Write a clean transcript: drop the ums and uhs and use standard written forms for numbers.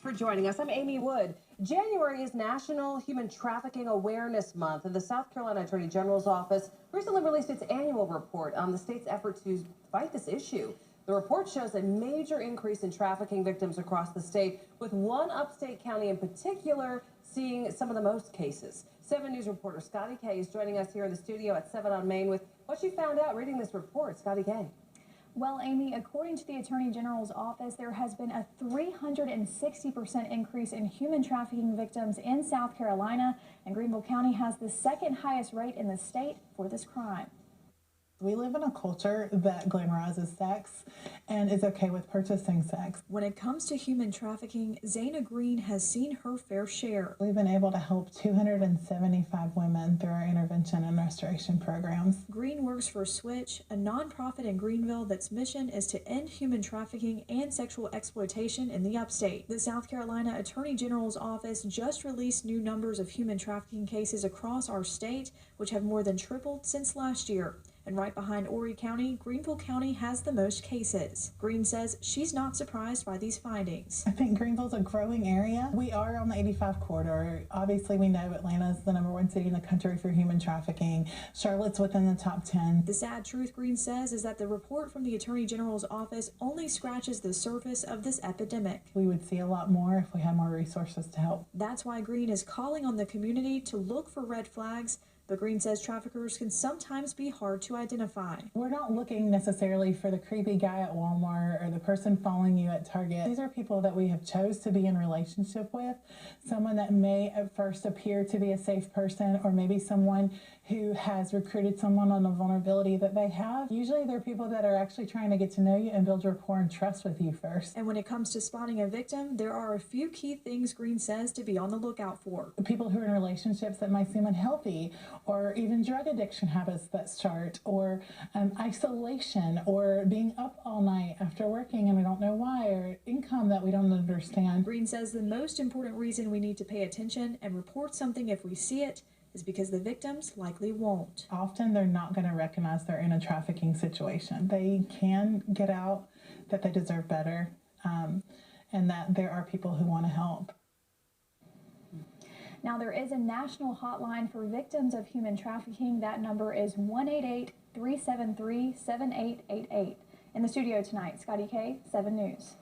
For joining us. I'm Amy Wood. January is National Human Trafficking Awareness Month, and the South Carolina Attorney General's Office recently released its annual report on the state's effort to fight this issue. The report shows a major increase in trafficking victims across the state, with one upstate county in particular seeing some of the most cases. 7 News reporter Scotty K is joining us here in the studio at 7 on Main with what she found out reading this report. Scotty K. Well, Amy, according to the Attorney General's office, there has been a 360% increase in human trafficking victims in South Carolina, and Greenville County has the second highest rate in the state for this crime. We live in a culture that glamorizes sex and is okay with purchasing sex. When it comes to human trafficking, Zana Green has seen her fair share. We've been able to help 275 women through our intervention and restoration programs. Green works for Switch, a nonprofit in Greenville that's mission is to end human trafficking and sexual exploitation in the upstate. The South Carolina Attorney General's office just released new numbers of human trafficking cases across our state, which have more than tripled since last year. And right behind Horry County, Greenville County has the most cases. Green says she's not surprised by these findings. I think Greenville's a growing area. We are on the 85 corridor. Obviously, we know Atlanta is the #1 city in the country for human trafficking. Charlotte's within the top 10. The sad truth, Green says, is that the report from the Attorney General's office only scratches the surface of this epidemic. We would see a lot more if we had more resources to help. That's why Green is calling on the community to look for red flags. But Green says traffickers can sometimes be hard to identify. We're not looking necessarily for the creepy guy at Walmart or the person following you at Target. These are people that we have chose to be in relationship with, someone that may at first appear to be a safe person, or maybe someone who has recruited someone on a vulnerability that they have. Usually they're people that are actually trying to get to know you and build rapport and trust with you first. And when it comes to spotting a victim, there are a few key things Green says to be on the lookout for. People who are in relationships that might seem unhealthy, or even drug addiction habits that start, or isolation, or being up all night after working and we don't know why, or income that we don't understand. Green says the most important reason we need to pay attention and report something if we see it is because the victims likely won't. Often they're not going to recognize they're in a trafficking situation. They can get out, that they deserve better, and that there are people who want to help. Now, there is a national hotline for victims of human trafficking. That number is 1-888-373-7888. In the studio tonight, Scotty K, 7 News.